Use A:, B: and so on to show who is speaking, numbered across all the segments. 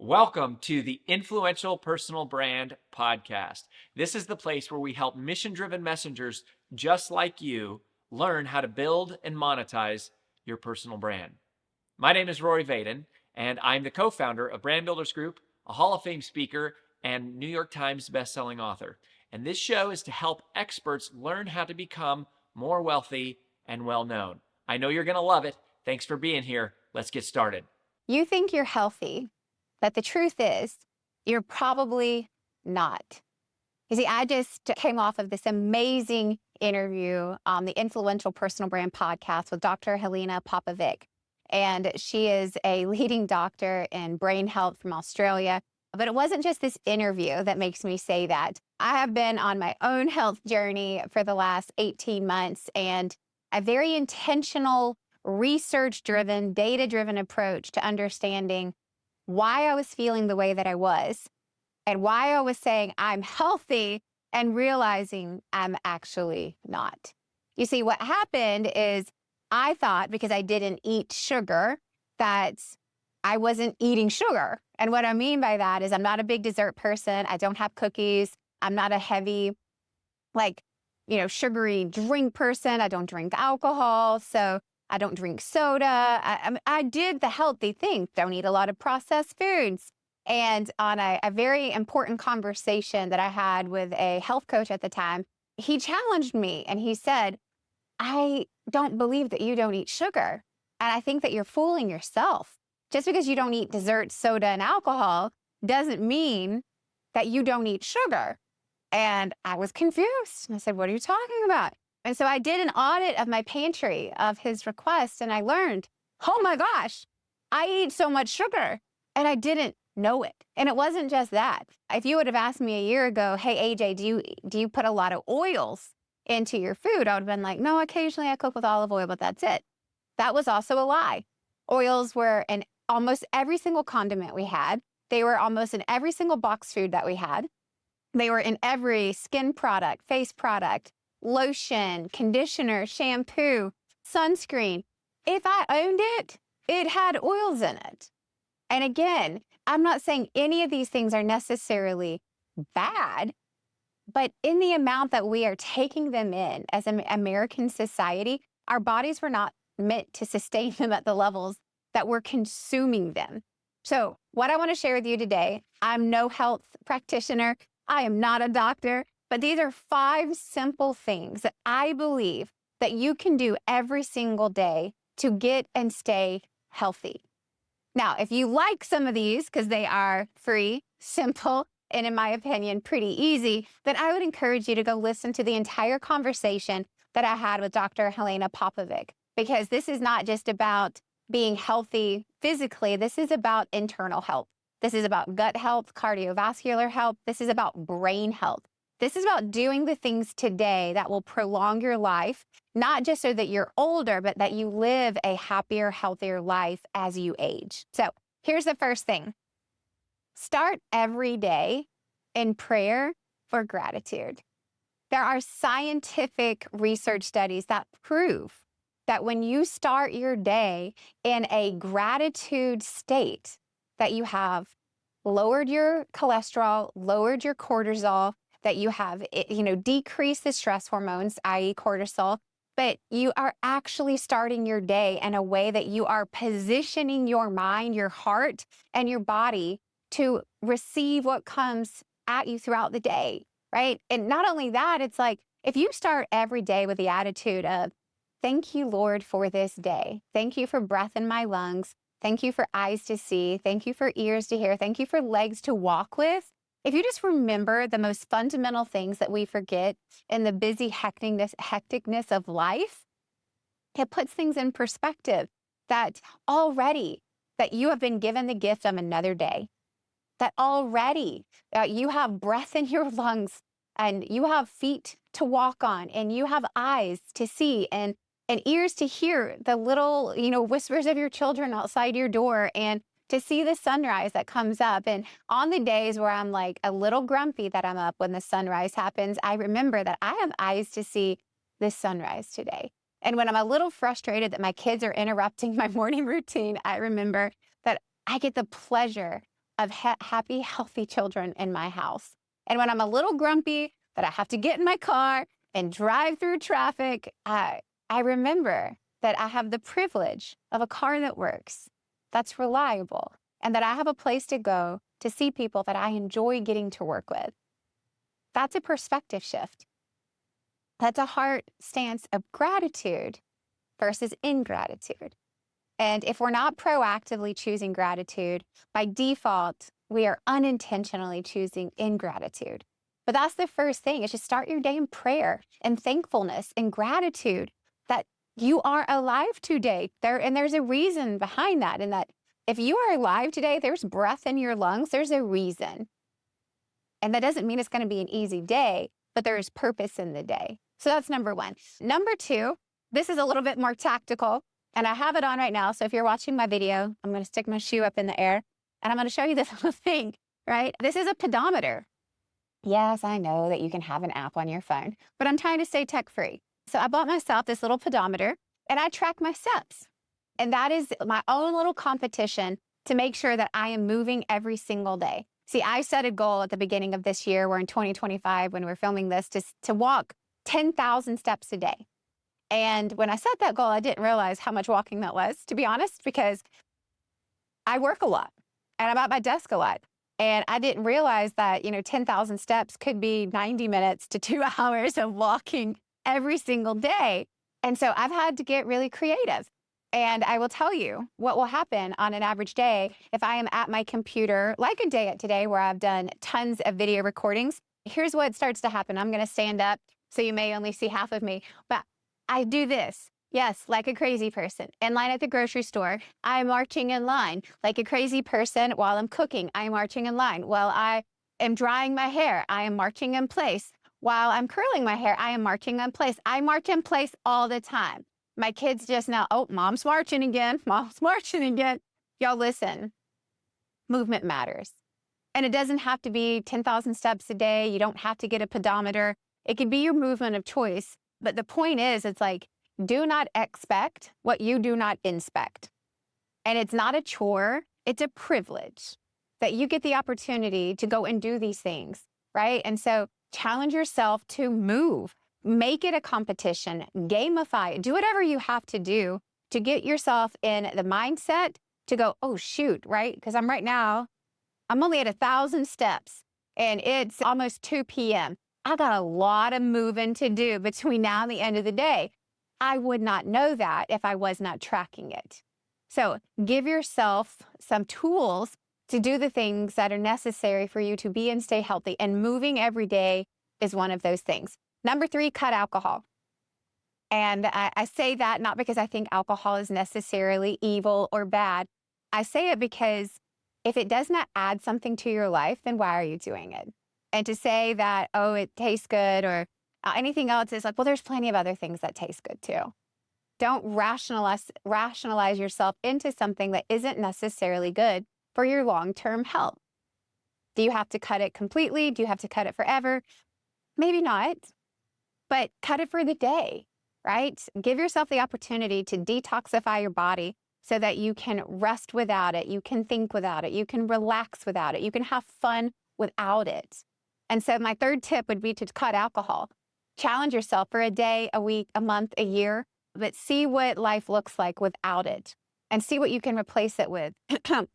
A: Welcome to the Influential Personal Brand Podcast. This is the place where we help mission-driven messengers just like you learn how to build and monetize your personal brand. My name is Rory Vaden, and I'm the co-founder of Brand Builders Group, a Hall of Fame speaker, and New York Times bestselling author. And this show is to help experts learn how to become more wealthy and well-known. I know you're going to love it. Thanks for being here. Let's get started.
B: You think you're healthy, but the truth is you're probably not. You see, I just came off of this amazing interview on the Influential Personal Brand Podcast with Dr. Helena Popovic. And she is a leading doctor in brain health from Australia. But it wasn't just this interview that makes me say that. I have been on my own health journey for the last 18 months and a very intentional, research-driven, data-driven approach to understanding why I was feeling the way that I was and why I was saying I'm healthy and realizing I'm actually not. You see, what happened is I thought because I didn't eat sugar that I wasn't eating sugar. And what I mean by that is I'm not a big dessert person. I don't have cookies. I'm not a heavy, sugary drink person. I don't drink alcohol. So I don't drink soda. I did the healthy thing. Don't eat a lot of processed foods. And on a very important conversation that I had with a health coach at the time, he challenged me and he said, I don't believe that you don't eat sugar. And I think that you're fooling yourself. Just because you don't eat dessert, soda, and alcohol doesn't mean that you don't eat sugar. And I was confused. And I said, what are you talking about? And so I did an audit of my pantry of his request, and I learned, oh my gosh, I eat so much sugar, and I didn't know it. And it wasn't just that. If you would have asked me a year ago, hey, AJ, do you put a lot of oils into your food? I would have been like, no, occasionally I cook with olive oil, but that's it. That was also a lie. Oils were in almost every single condiment we had. They were almost in every single box food that we had. They were in every skin product, face product, lotion, conditioner, shampoo, sunscreen. If I owned it, it had oils in it. And again, I'm not saying any of these things are necessarily bad, but in the amount that we are taking them in as an American society, our bodies were not meant to sustain them at the levels that we're consuming them. So what I want to share with you today, I'm no health practitioner. I am not a doctor. But these are 5 simple things that I believe that you can do every single day to get and stay healthy. Now, if you like some of these, because they are free, simple, and in my opinion, pretty easy, then I would encourage you to go listen to the entire conversation that I had with Dr. Helena Popovic, because this is not just about being healthy physically. This is about internal health. This is about gut health, cardiovascular health. This is about brain health. This is about doing the things today that will prolong your life, not just so that you're older, but that you live a happier, healthier life as you age. So here's the first thing. Start every day in prayer or gratitude. There are scientific research studies that prove that when you start your day in a gratitude state, that you have lowered your cholesterol, lowered your cortisol, that you have, decreased the stress hormones, i.e. cortisol, but you are actually starting your day in a way that you are positioning your mind, your heart, and your body to receive what comes at you throughout the day, right? And not only that, it's like, if you start every day with the attitude of, thank you, Lord, for this day. Thank you for breath in my lungs. Thank you for eyes to see. Thank you for ears to hear. Thank you for legs to walk with. If you just remember the most fundamental things that we forget in the busy hecticness of life, it puts things in perspective that already that you have been given the gift of another day, that already you have breath in your lungs and you have feet to walk on and you have eyes to see and ears to hear the little, whispers of your children outside your door and to see the sunrise that comes up. And on the days where I'm like a little grumpy that I'm up when the sunrise happens, I remember that I have eyes to see this sunrise today. And when I'm a little frustrated that my kids are interrupting my morning routine, I remember that I get the pleasure of happy, healthy children in my house. And when I'm a little grumpy that I have to get in my car and drive through traffic, I remember that I have the privilege of a car that works, that's reliable, and that I have a place to go to see people that I enjoy getting to work with. That's a perspective shift. That's a heart stance of gratitude versus ingratitude. And if we're not proactively choosing gratitude, by default, we are unintentionally choosing ingratitude. But that's the first thing, is just start your day in prayer and thankfulness and gratitude that you are alive today. There's a reason behind that. And that if you are alive today, there's breath in your lungs, there's a reason. And that doesn't mean it's going to be an easy day, but there is purpose in the day. So that's number one. Number two, this is a little bit more tactical, and I have it on right now. So if you're watching my video, I'm going to stick my shoe up in the air, and I'm going to show you this little thing, right? This is a pedometer. Yes, I know that you can have an app on your phone, but I'm trying to stay tech-free. So I bought myself this little pedometer, and I track my steps. And that is my own little competition to make sure that I am moving every single day. See, I set a goal at the beginning of this year, we're in 2025 when we're filming this, to walk 10,000 steps a day. And when I set that goal, I didn't realize how much walking that was, to be honest, because I work a lot and I'm at my desk a lot. And I didn't realize that, 10,000 steps could be 90 minutes to 2 hours of walking every single day. And so I've had to get really creative. And I will tell you what will happen on an average day if I am at my computer, like a day at today where I've done tons of video recordings. Here's what starts to happen. I'm going to stand up, so you may only see half of me, but I do this. Yes, like a crazy person. In line at the grocery store, I'm marching in line. Like a crazy person while I'm cooking, I'm marching in line. While I am drying my hair, I am marching in place. While I'm curling my hair, I am marching in place. I march in place all the time. My kids just now, oh, mom's marching again. Mom's marching again. Y'all listen, movement matters. And it doesn't have to be 10,000 steps a day. You don't have to get a pedometer. It can be your movement of choice. But the point is, it's like, do not expect what you do not inspect. And it's not a chore, it's a privilege that you get the opportunity to go and do these things, right? And so challenge yourself to move, make it a competition, gamify it, do whatever you have to do to get yourself in the mindset to go, oh, shoot, right? Because I'm only at 1,000 steps and it's almost 2 p.m. I got a lot of moving to do between now and the end of the day. I would not know that if I was not tracking it. So give yourself some tools to do the things that are necessary for you to be and stay healthy. And moving every day is one of those things. Number 3, cut alcohol. And I say that not because I think alcohol is necessarily evil or bad. I say it because if it does not add something to your life, then why are you doing it? And to say that, oh, it tastes good or anything else is like, well, there's plenty of other things that taste good too. Don't rationalize yourself into something that isn't necessarily good for your long-term health. Do you have to cut it completely? Do you have to cut it forever? Maybe not, but cut it for the day, right? Give yourself the opportunity to detoxify your body so that you can rest without it. You can think without it. You can relax without it. You can have fun without it. And so my third tip would be to cut alcohol. Challenge yourself for a day, a week, a month, a year, but see what life looks like without it and see what you can replace it with.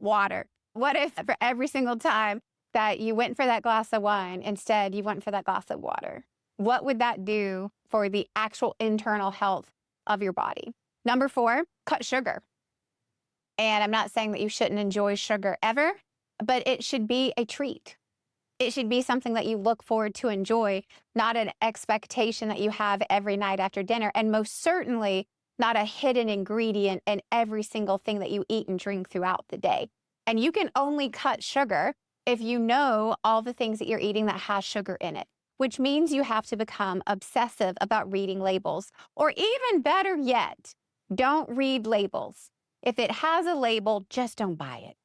B: Water. What if for every single time that you went for that glass of wine, instead you went for that glass of water? What would that do for the actual internal health of your body? Number 4, cut sugar. And I'm not saying that you shouldn't enjoy sugar ever, but it should be a treat. It should be something that you look forward to enjoy, not an expectation that you have every night after dinner, and most certainly not a hidden ingredient in every single thing that you eat and drink throughout the day. And you can only cut sugar if you know all the things that you're eating that has sugar in it, which means you have to become obsessive about reading labels. Or even better yet, don't read labels. If it has a label, just don't buy it.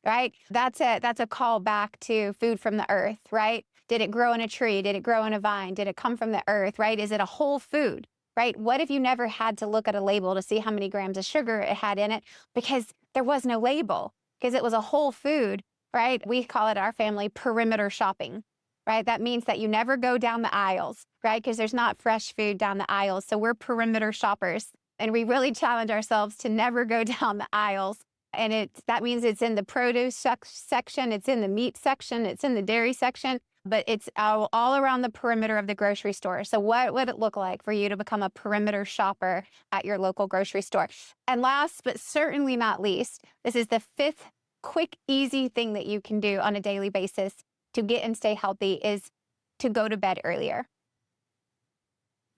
B: Right? That's a call back to food from the earth, right? Did it grow in a tree? Did it grow in a vine? Did it come from the earth, right? Is it a whole food, right? What if you never had to look at a label to see how many grams of sugar it had in it because there was no label, because it was a whole food, right? We call it our family perimeter shopping, right? That means that you never go down the aisles, right? Because there's not fresh food down the aisles. So we're perimeter shoppers. And we really challenge ourselves to never go down the aisles. And that means it's in the produce section, it's in the meat section, it's in the dairy section, but it's all around the perimeter of the grocery store. So what would it look like for you to become a perimeter shopper at your local grocery store? And last, but certainly not least, this is the fifth quick, easy thing that you can do on a daily basis to get and stay healthy is to go to bed earlier.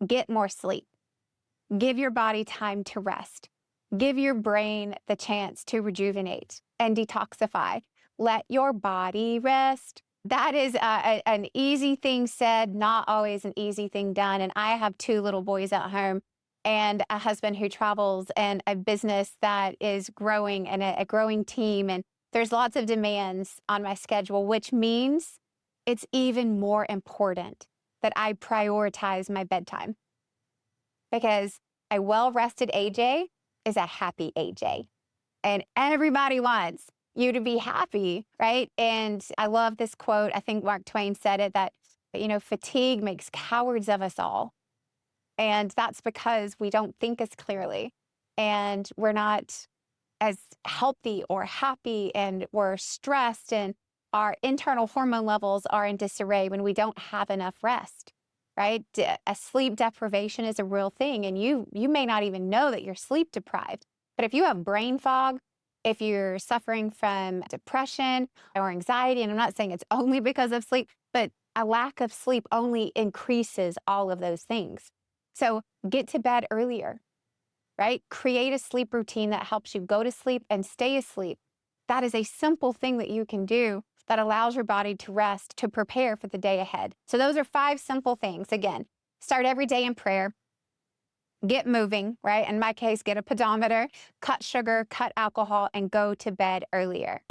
B: Get more sleep. Give your body time to rest. Give your brain the chance to rejuvenate and detoxify. Let your body rest. That is an easy thing said, not always an easy thing done. And I have 2 little boys at home and a husband who travels and a business that is growing and a growing team. And there's lots of demands on my schedule, which means it's even more important that I prioritize my bedtime because a well-rested AJ is a happy AJ. And everybody wants you to be happy, right? And I love this quote. I think Mark Twain said it that, fatigue makes cowards of us all. And that's because we don't think as clearly and we're not as healthy or happy and we're stressed and our internal hormone levels are in disarray when we don't have enough rest. Right? A sleep deprivation is a real thing. And you may not even know that you're sleep deprived. But if you have brain fog, if you're suffering from depression or anxiety, and I'm not saying it's only because of sleep, but a lack of sleep only increases all of those things. So get to bed earlier, right? Create a sleep routine that helps you go to sleep and stay asleep. That is a simple thing that you can do that allows your body to rest, to prepare for the day ahead. So those are 5 simple things. Again, start every day in prayer, get moving, right? In my case, get a pedometer, cut sugar, cut alcohol, and go to bed earlier.